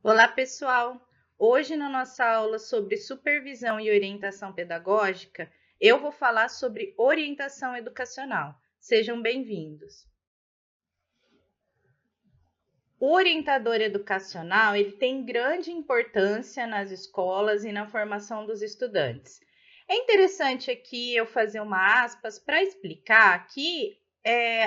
Olá, pessoal! Hoje, na nossa aula sobre supervisão e orientação pedagógica, eu vou falar sobre orientação educacional. Sejam bem-vindos. O orientador educacional, ele tem grande importância nas escolas e na formação dos estudantes. É interessante aqui eu fazer uma aspas para explicar que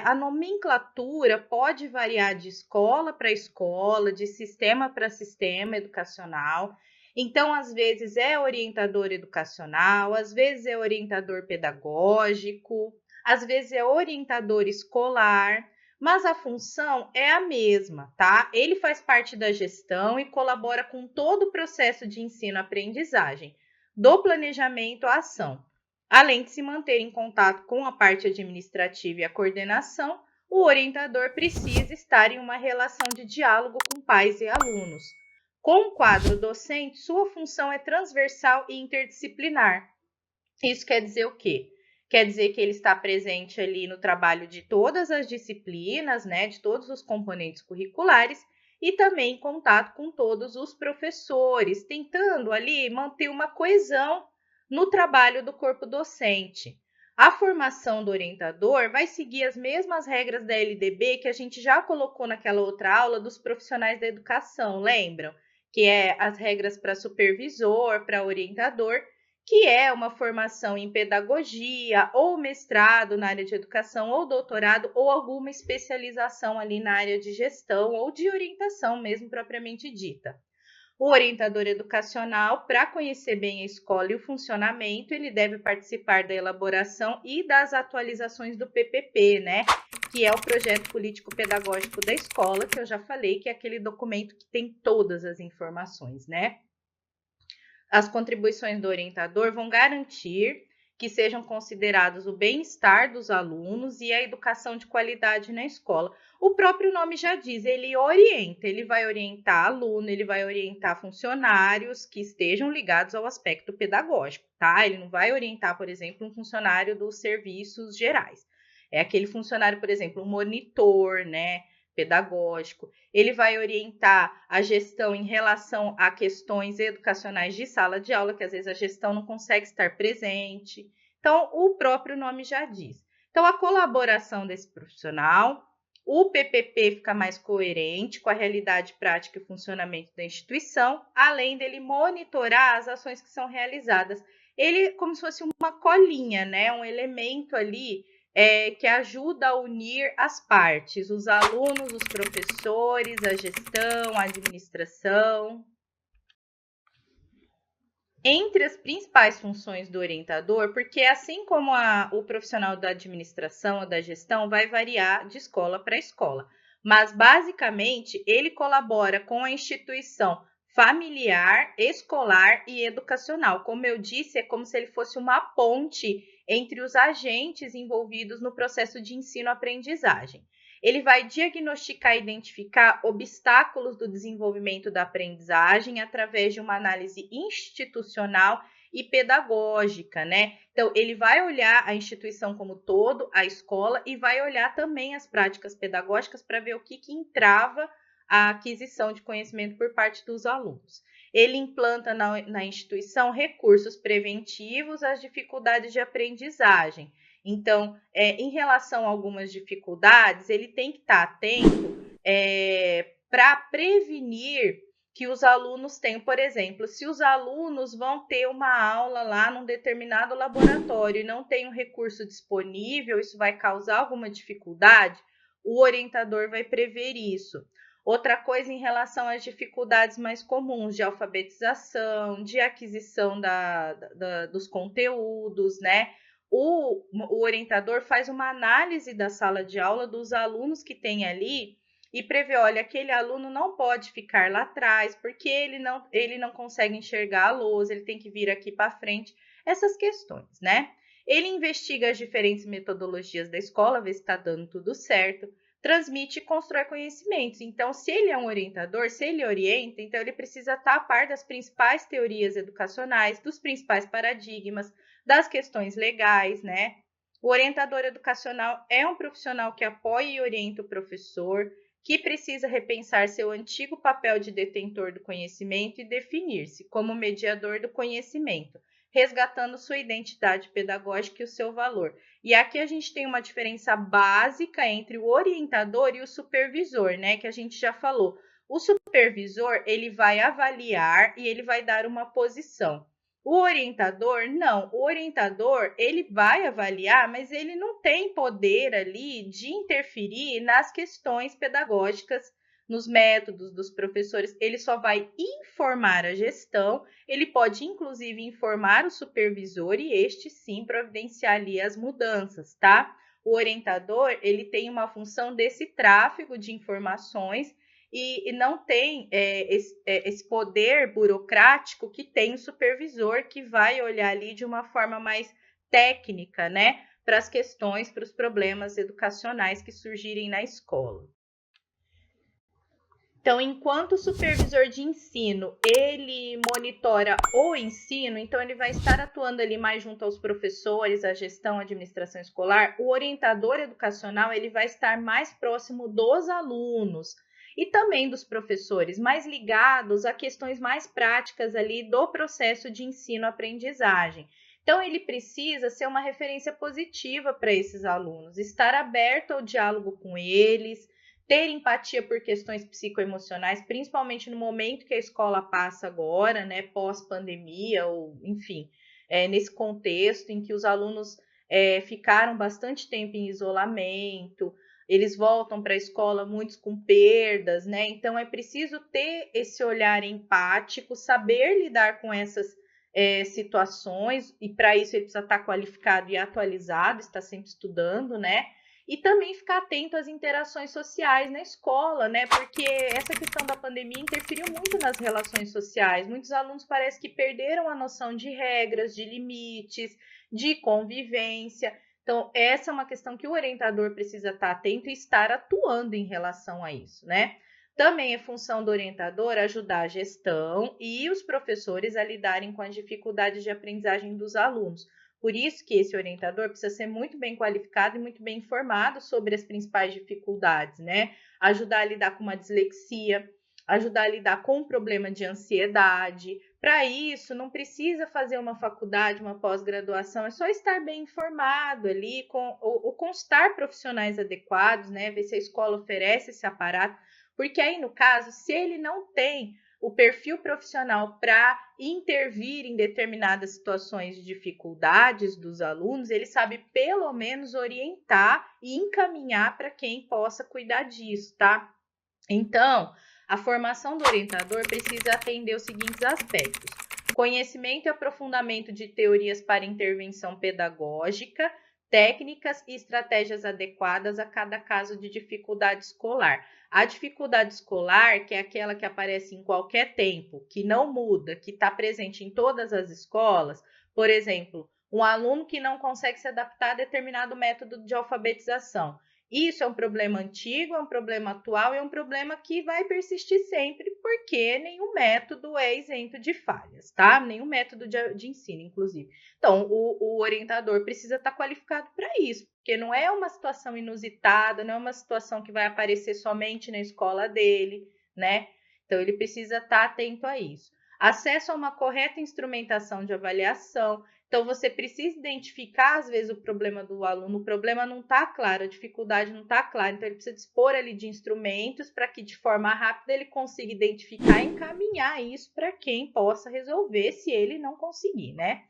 a nomenclatura pode variar de escola para escola, de sistema para sistema educacional. Então, às vezes é orientador educacional, às vezes é orientador pedagógico, às vezes é orientador escolar, mas a função é a mesma, tá? Ele faz parte da gestão e colabora com todo o processo de ensino-aprendizagem, do planejamento à ação. Além de se manter em contato com a parte administrativa e a coordenação, o orientador precisa estar em uma relação de diálogo com pais e alunos. Com o quadro docente, sua função é transversal e interdisciplinar. Isso quer dizer o quê? Quer dizer que ele está presente ali no trabalho de todas as disciplinas, né, de todos os componentes curriculares e também em contato com todos os professores, tentando ali manter uma coesão no trabalho do corpo docente. A formação do orientador vai seguir as mesmas regras da LDB que a gente já colocou naquela outra aula dos profissionais da educação, lembram? Que é as regras para supervisor, para orientador, que é uma formação em pedagogia, ou mestrado na área de educação, ou doutorado, ou alguma especialização ali na área de gestão ou de orientação mesmo propriamente dita. O orientador educacional, para conhecer bem a escola e o funcionamento, ele deve participar da elaboração e das atualizações do PPP, né? Que é o projeto político-pedagógico da escola, que eu já falei, que é aquele documento que tem todas as informações, né? As contribuições do orientador vão garantir que sejam considerados o bem-estar dos alunos e a educação de qualidade na escola. O próprio nome já diz, ele orienta, ele vai orientar aluno, ele vai orientar funcionários que estejam ligados ao aspecto pedagógico, tá? Ele não vai orientar, por exemplo, um funcionário dos serviços gerais. É aquele funcionário, por exemplo, um monitor, né? Pedagógico, ele vai orientar a gestão em relação a questões educacionais de sala de aula, que às vezes a gestão não consegue estar presente. Então, o próprio nome já diz. Então, a colaboração desse profissional, o PPP fica mais coerente com a realidade prática e funcionamento da instituição, além dele monitorar as ações que são realizadas. Ele como se fosse uma colinha, né? Um elemento ali que ajuda a unir as partes, os alunos, os professores, a gestão, a administração. Entre as principais funções do orientador, porque assim como o profissional da administração ou da gestão vai variar de escola para escola, mas basicamente ele colabora com a instituição familiar, escolar e educacional. Como eu disse, é como se ele fosse uma ponte entre os agentes envolvidos no processo de ensino-aprendizagem. Ele vai diagnosticar e identificar obstáculos do desenvolvimento da aprendizagem através de uma análise institucional e pedagógica, né? Então, ele vai olhar a instituição como todo, a escola, e vai olhar também as práticas pedagógicas para ver o que entrava a aquisição de conhecimento por parte dos alunos. Ele implanta na instituição recursos preventivos às dificuldades de aprendizagem. Então, em relação a algumas dificuldades, ele tem que estar atento para prevenir que os alunos tenham, por exemplo, se os alunos vão ter uma aula lá num determinado laboratório e não tem um recurso disponível, isso vai causar alguma dificuldade, o orientador vai prever isso. Outra coisa em relação às dificuldades mais comuns de alfabetização, de aquisição dos conteúdos, né? O orientador faz uma análise da sala de aula dos alunos que tem ali e prevê, olha, aquele aluno não pode ficar lá atrás, porque ele não consegue enxergar a lousa, ele tem que vir aqui para frente, essas questões, né? Ele investiga as diferentes metodologias da escola, vê se está dando tudo certo, transmite e constrói conhecimentos. Então, se ele é um orientador, se ele orienta, então ele precisa estar a par das principais teorias educacionais, dos principais paradigmas, das questões legais, né? O orientador educacional é um profissional que apoia e orienta o professor, que precisa repensar seu antigo papel de detentor do conhecimento e definir-se como mediador do conhecimento, resgatando sua identidade pedagógica e o seu valor. E aqui a gente tem uma diferença básica entre o orientador e o supervisor, né, que a gente já falou. O supervisor, ele vai avaliar e ele vai dar uma posição. O orientador, não. O orientador, ele vai avaliar, mas ele não tem poder ali de interferir nas questões pedagógicas, nos métodos dos professores. Ele só vai informar a gestão, ele pode inclusive informar o supervisor e este sim providenciar ali as mudanças, tá? O orientador, ele tem uma função desse tráfego de informações e não tem esse poder burocrático que tem o supervisor, que vai olhar ali de uma forma mais técnica, né, para as questões, para os problemas educacionais que surgirem na escola. Então, enquanto o supervisor de ensino, ele monitora o ensino, então ele vai estar atuando ali mais junto aos professores, à gestão, à administração escolar. O orientador educacional, ele vai estar mais próximo dos alunos e também dos professores, mais ligados a questões mais práticas ali do processo de ensino-aprendizagem. Então, ele precisa ser uma referência positiva para esses alunos, estar aberto ao diálogo com eles, ter empatia por questões psicoemocionais, principalmente no momento que a escola passa agora, né, pós-pandemia, ou enfim, nesse contexto em que os alunos ficaram bastante tempo em isolamento, eles voltam para a escola muitos com perdas, né? Então é preciso ter esse olhar empático, saber lidar com essas situações, e para isso ele precisa estar qualificado e atualizado, está sempre estudando, né? E também ficar atento às interações sociais na escola, né? Porque essa questão da pandemia interferiu muito nas relações sociais. Muitos alunos parece que perderam a noção de regras, de limites, de convivência. Então, essa é uma questão que o orientador precisa estar atento e estar atuando em relação a isso, né? Também é função do orientador ajudar a gestão e os professores a lidarem com as dificuldades de aprendizagem dos alunos. Por isso que esse orientador precisa ser muito bem qualificado e muito bem informado sobre as principais dificuldades, né? Ajudar a lidar com uma dislexia, ajudar a lidar com um problema de ansiedade. Para isso, não precisa fazer uma faculdade, uma pós-graduação, é só estar bem informado ali, ou constar profissionais adequados, né? Ver se a escola oferece esse aparato, porque aí, no caso, se ele não tem o perfil profissional para intervir em determinadas situações de dificuldades dos alunos, ele sabe pelo menos orientar e encaminhar para quem possa cuidar disso, tá? Então, a formação do orientador precisa atender os seguintes aspectos: conhecimento e aprofundamento de teorias para intervenção pedagógica, técnicas e estratégias adequadas a cada caso de dificuldade escolar. A dificuldade escolar, que é aquela que aparece em qualquer tempo, que não muda, que está presente em todas as escolas, por exemplo, um aluno que não consegue se adaptar a determinado método de alfabetização. Isso é um problema antigo, é um problema atual, é um problema que vai persistir sempre, porque nenhum método é isento de falhas, tá? Nenhum método de ensino, inclusive. Então, o orientador precisa estar qualificado para isso, porque não é uma situação inusitada, não é uma situação que vai aparecer somente na escola dele, né? Então, ele precisa estar atento a isso. Acesso a uma correta instrumentação de avaliação. Então, você precisa identificar, às vezes, o problema do aluno. O problema não está claro, a dificuldade não está clara. Então, ele precisa dispor ali de instrumentos para que, de forma rápida, ele consiga identificar e encaminhar isso para quem possa resolver, se ele não conseguir, né?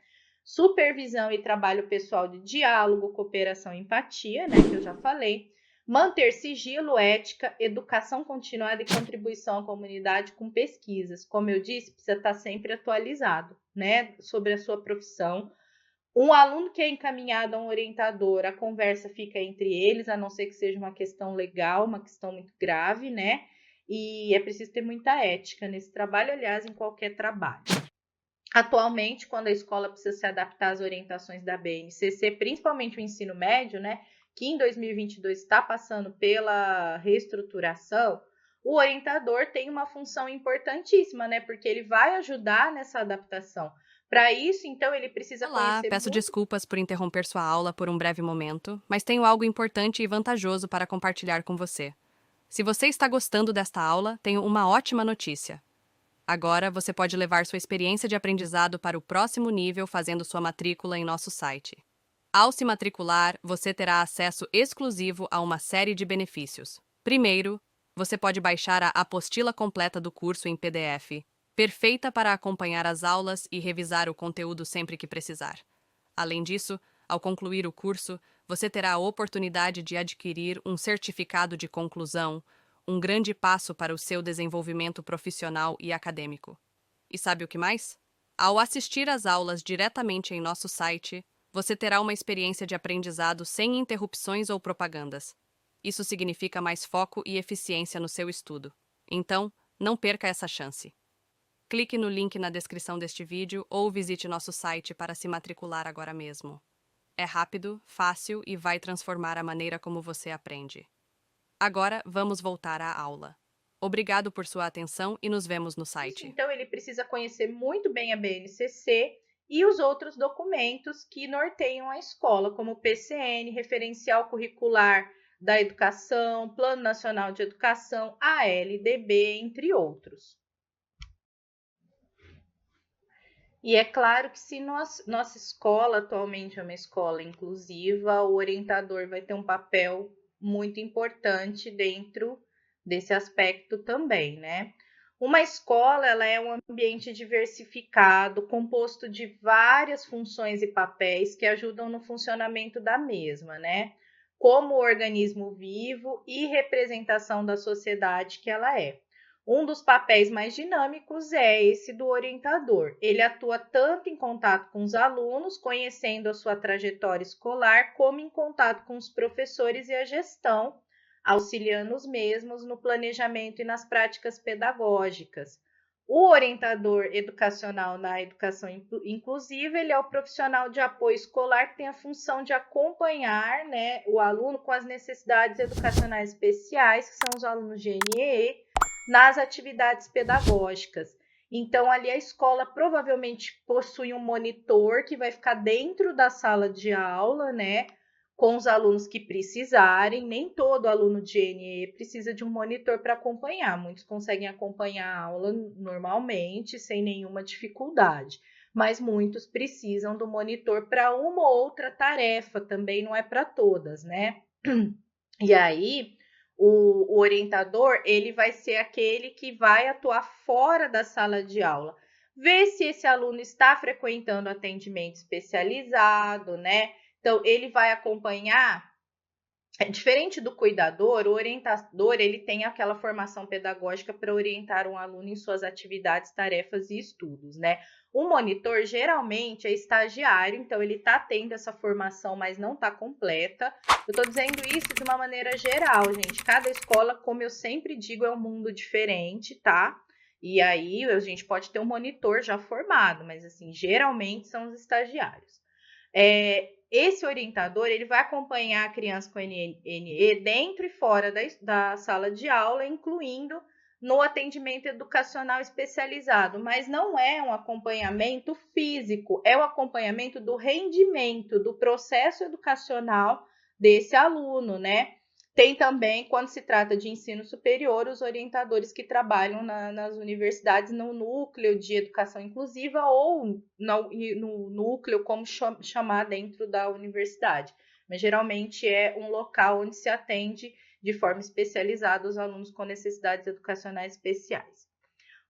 Supervisão e trabalho pessoal de diálogo, cooperação e empatia, né? Que eu já falei. Manter sigilo, ética, educação continuada e contribuição à comunidade com pesquisas. Como eu disse, precisa estar sempre atualizado, né, sobre a sua profissão. Um aluno que é encaminhado a um orientador, a conversa fica entre eles, a não ser que seja uma questão legal, uma questão muito grave, né? E é preciso ter muita ética nesse trabalho, aliás, em qualquer trabalho. Atualmente, quando a escola precisa se adaptar às orientações da BNCC, principalmente o ensino médio, né, que em 2022 está passando pela reestruturação, o orientador tem uma função importantíssima, né? Porque ele vai ajudar nessa adaptação. Para isso, então, ele precisa Olá, conhecer peço muito. desculpas por interromper sua aula por um breve momento, mas tenho algo importante e vantajoso para compartilhar com você. Se você está gostando desta aula, tenho uma ótima notícia. Agora você pode levar sua experiência de aprendizado para o próximo nível fazendo sua matrícula em nosso site. Ao se matricular, você terá acesso exclusivo a uma série de benefícios. Primeiro, você pode baixar a apostila completa do curso em PDF, perfeita para acompanhar as aulas e revisar o conteúdo sempre que precisar. Além disso, ao concluir o curso, você terá a oportunidade de adquirir um certificado de conclusão, um grande passo para o seu desenvolvimento profissional e acadêmico. E sabe o que mais? Ao assistir às aulas diretamente em nosso site, você terá uma experiência de aprendizado sem interrupções ou propagandas. Isso significa mais foco e eficiência no seu estudo. Então, não perca essa chance. Clique no link na descrição deste vídeo ou visite nosso site para se matricular agora mesmo. É rápido, fácil e vai transformar a maneira como você aprende. Agora, vamos voltar à aula. Obrigado por sua atenção e nos vemos no site. Então, ele precisa conhecer muito bem a BNCC e os outros documentos que norteiam a escola, como o PCN, Referencial Curricular da Educação, Plano Nacional de Educação, a LDB, entre outros. E é claro que se nossa escola atualmente é uma escola inclusiva, o orientador vai ter um papel muito importante dentro desse aspecto também, né? Uma escola, ela é um ambiente diversificado, composto de várias funções e papéis que ajudam no funcionamento da mesma, né? Como organismo vivo e representação da sociedade que ela é. Um dos papéis mais dinâmicos é esse do orientador. Ele atua tanto em contato com os alunos, conhecendo a sua trajetória escolar, como em contato com os professores e a gestão, auxiliando os mesmos no planejamento e nas práticas pedagógicas. O orientador educacional na educação inclusiva, ele é o profissional de apoio escolar que tem a função de acompanhar, né, o aluno com as necessidades educacionais especiais, que são os alunos de NEE, nas atividades pedagógicas. Então, ali a escola provavelmente possui um monitor que vai ficar dentro da sala de aula, né? Com os alunos que precisarem. Nem todo aluno de NE precisa de um monitor para acompanhar. Muitos conseguem acompanhar a aula normalmente, sem nenhuma dificuldade. Mas muitos precisam do monitor para uma ou outra tarefa, também não é para todas, né? E aí, o orientador, ele vai ser aquele que vai atuar fora da sala de aula. Ver se esse aluno está frequentando atendimento especializado, né? Então, ele vai acompanhar. Diferente do cuidador, o orientador, ele tem aquela formação pedagógica para orientar um aluno em suas atividades, tarefas e estudos, né? O monitor geralmente é estagiário, então ele está tendo essa formação, mas não está completa. Eu estou dizendo isso de uma maneira geral, gente. Cada escola, como eu sempre digo, é um mundo diferente, tá? E aí a gente pode ter um monitor já formado, mas assim, geralmente são os estagiários. Esse orientador, ele vai acompanhar a criança com NE dentro e fora da sala de aula, incluindo no atendimento educacional especializado, mas não é um acompanhamento físico, é o acompanhamento do rendimento, do processo educacional desse aluno, né? Tem também, quando se trata de ensino superior, os orientadores que trabalham nas universidades no núcleo de educação inclusiva ou no núcleo, como chamar dentro da universidade. Mas geralmente é um local onde se atende de forma especializada os alunos com necessidades educacionais especiais.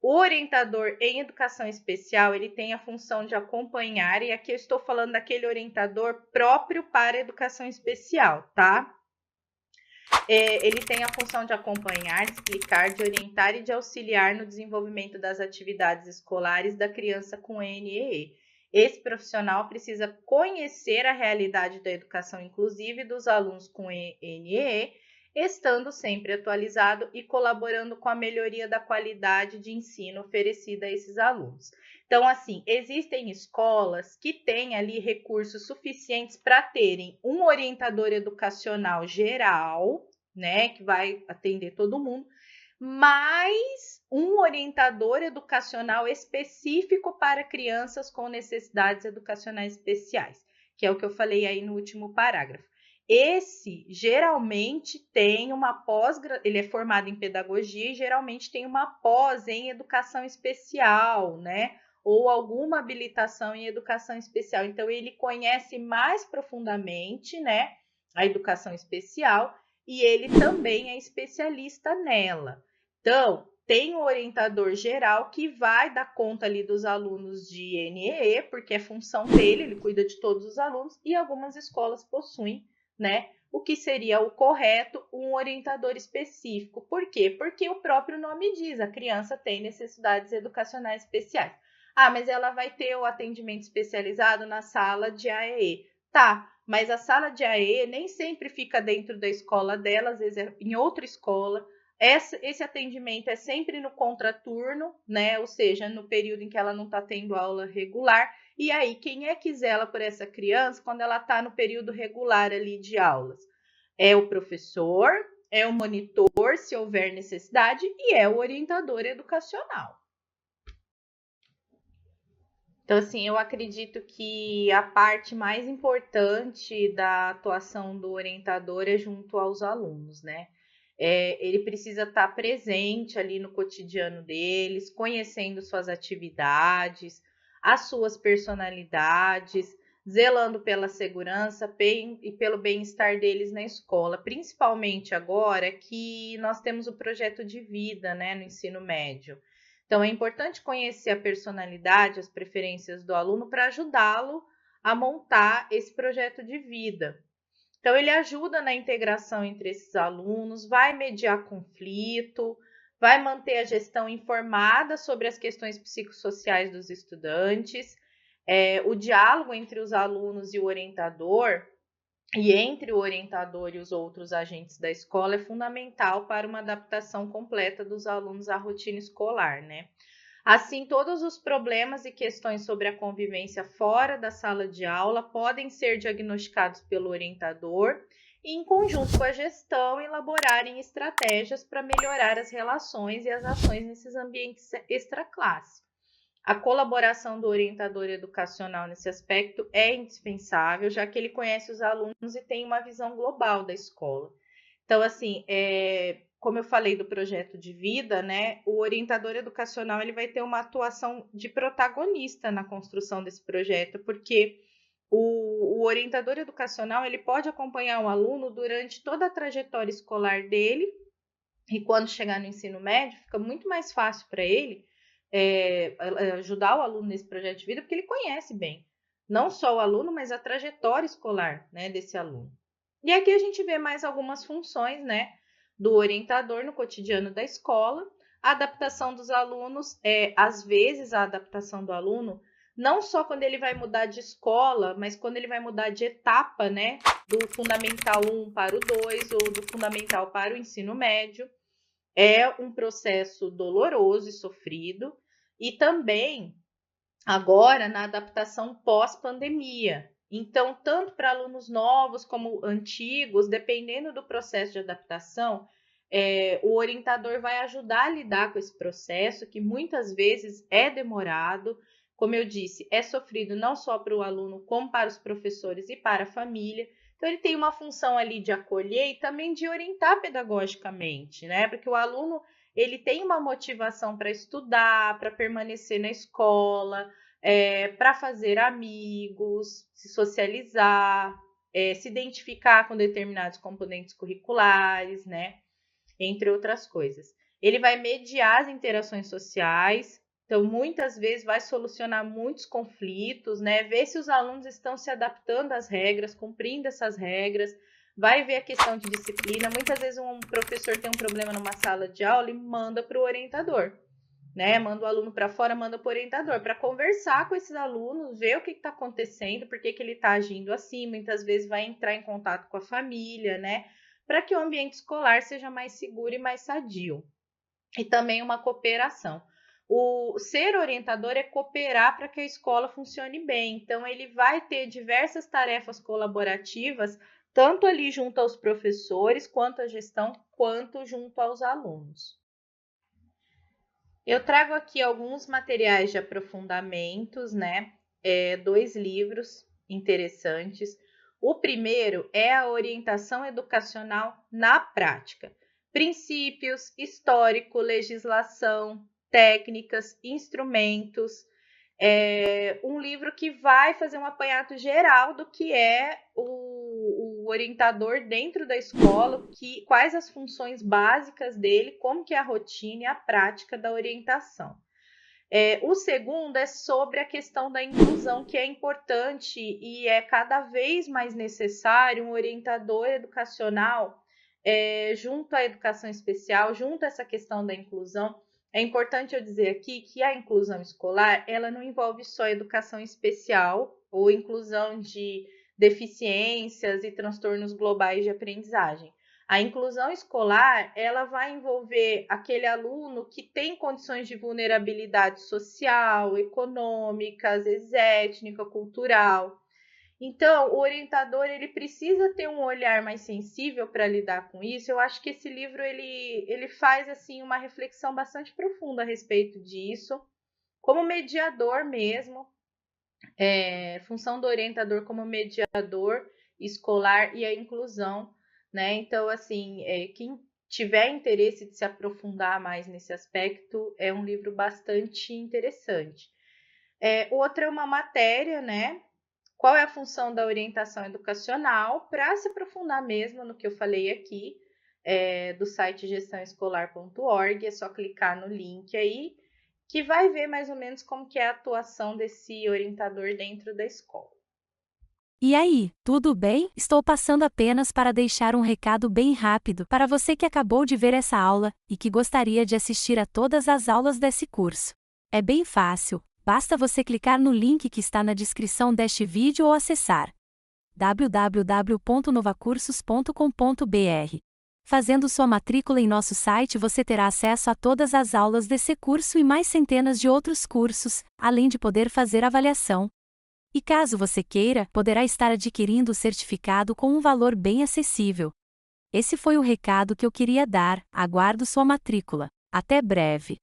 O orientador em educação especial, ele tem a função de acompanhar, e aqui eu estou falando daquele orientador próprio para a educação especial, tá? Ele tem a função de acompanhar, de explicar, de orientar e de auxiliar no desenvolvimento das atividades escolares da criança com NEE. Esse profissional precisa conhecer a realidade da educação inclusiva e dos alunos com NEE, estando sempre atualizado e colaborando com a melhoria da qualidade de ensino oferecida a esses alunos. Então, assim, existem escolas que têm ali recursos suficientes para terem um orientador educacional geral, né, que vai atender todo mundo, mais um orientador educacional específico para crianças com necessidades educacionais especiais, que é o que eu falei aí no último parágrafo. esse geralmente tem uma ele é formado em pedagogia e geralmente tem uma pós em educação especial, né? Ou alguma habilitação em educação especial. Então, ele conhece mais profundamente, né, a educação especial e ele também é especialista nela. Então, tem o orientador geral que vai dar conta ali dos alunos de NEE, porque é função dele, ele cuida de todos os alunos, e algumas escolas possuem, né, o que seria o correto, um orientador específico. Por quê? Porque o próprio nome diz, a criança tem necessidades educacionais especiais. Ah, mas ela vai ter o atendimento especializado na sala de AEE. Tá, mas a sala de AEE nem sempre fica dentro da escola dela, às vezes é em outra escola. Esse atendimento é sempre no contraturno, né? Ou seja, no período em que ela não está tendo aula regular. E aí, quem é que zela por essa criança quando ela está no período regular ali de aulas? É o professor, é o monitor, se houver necessidade, e é o orientador educacional. Então, assim, eu acredito que a parte mais importante da atuação do orientador é junto aos alunos, né? Ele precisa estar presente ali no cotidiano deles, conhecendo suas atividades, as suas personalidades, zelando pela segurança e pelo bem-estar deles na escola, principalmente agora que nós temos o projeto de vida, né, no ensino médio. Então, é importante conhecer a personalidade, as preferências do aluno para ajudá-lo a montar esse projeto de vida. Então, ele ajuda na integração entre esses alunos, vai mediar conflito, vai manter a gestão informada sobre as questões psicossociais dos estudantes, o diálogo entre os alunos e o orientador, e entre o orientador e os outros agentes da escola é fundamental para uma adaptação completa dos alunos à rotina escolar, né? Assim, todos os problemas e questões sobre a convivência fora da sala de aula podem ser diagnosticados pelo orientador e, em conjunto com a gestão, elaborarem estratégias para melhorar as relações e as ações nesses ambientes extraclasse. A colaboração do orientador educacional nesse aspecto é indispensável, já que ele conhece os alunos e tem uma visão global da escola. Então, assim, como eu falei do projeto de vida, né, o orientador educacional ele vai ter uma atuação de protagonista na construção desse projeto, porque o orientador educacional ele pode acompanhar o aluno durante toda a trajetória escolar dele, e quando chegar no ensino médio, fica muito mais fácil para ele ajudar o aluno nesse projeto de vida, porque ele conhece bem, não só o aluno, mas a trajetória escolar, né, desse aluno. E aqui a gente vê mais algumas funções, né, do orientador no cotidiano da escola. A adaptação dos alunos, às vezes a adaptação do aluno, não só quando ele vai mudar de escola, mas quando ele vai mudar de etapa, né, do Fundamental 1 para o 2 ou do Fundamental para o ensino médio. É um processo doloroso e sofrido, e também agora na adaptação pós-pandemia. Então, tanto para alunos novos como antigos, dependendo do processo de adaptação, o orientador vai ajudar a lidar com esse processo, que muitas vezes é demorado. Como eu disse, é sofrido não só para o aluno, como para os professores e para a família. Então, ele tem uma função ali de acolher e também de orientar pedagogicamente, né? Porque o aluno ele tem uma motivação para estudar, para permanecer na escola, para fazer amigos, se socializar, se identificar com determinados componentes curriculares, né? Entre outras coisas. Ele vai mediar as interações sociais, então muitas vezes vai solucionar muitos conflitos, né? Ver se os alunos estão se adaptando às regras, cumprindo essas regras, vai ver a questão de disciplina. Muitas vezes um professor tem um problema numa sala de aula e manda para o orientador, né? Manda o aluno para fora, manda para o orientador, para conversar com esses alunos, ver o que está acontecendo, por que ele está agindo assim. Muitas vezes vai entrar em contato com a família, né? Para que o ambiente escolar seja mais seguro e mais sadio. E também uma cooperação. O ser orientador é cooperar para que a escola funcione bem. Então, ele vai ter diversas tarefas colaborativas, tanto ali junto aos professores, quanto à gestão, quanto junto aos alunos. Eu trago aqui alguns materiais de aprofundamentos, né? 2 livros interessantes. O primeiro é a orientação educacional na prática. Princípios, histórico, legislação, técnicas, instrumentos. É um livro que vai fazer um apanhado geral do que é o orientador dentro da escola, quais as funções básicas dele, como que é a rotina e a prática da orientação. O segundo é sobre a questão da inclusão, que é importante e é cada vez mais necessário um orientador educacional junto à educação especial, junto a essa questão da inclusão. É importante eu dizer aqui que a inclusão escolar, ela não envolve só educação especial ou inclusão de deficiências e transtornos globais de aprendizagem. A inclusão escolar, ela vai envolver aquele aluno que tem condições de vulnerabilidade social, econômica, às vezes étnica, cultural. Então, o orientador, ele precisa ter um olhar mais sensível para lidar com isso. Eu acho que esse livro, ele faz, assim, uma reflexão bastante profunda a respeito disso, como mediador mesmo, função do orientador como mediador escolar e a inclusão, né? Então, assim, quem tiver interesse de se aprofundar mais nesse aspecto, é um livro bastante interessante. Outra é uma matéria, né? Qual é a função da orientação educacional, para se aprofundar mesmo no que eu falei aqui, do site gestãoescolar.org, é só clicar no link aí, que vai ver mais ou menos como que é a atuação desse orientador dentro da escola. E aí, tudo bem? Estou passando apenas para deixar um recado bem rápido para você que acabou de ver essa aula e que gostaria de assistir a todas as aulas desse curso. É bem fácil, basta você clicar no link que está na descrição deste vídeo ou acessar www.novacursos.com.br. Fazendo sua matrícula em nosso site, você terá acesso a todas as aulas desse curso e mais centenas de outros cursos, além de poder fazer avaliação. E caso você queira, poderá estar adquirindo o certificado com um valor bem acessível. Esse foi o recado que eu queria dar, aguardo sua matrícula. Até breve!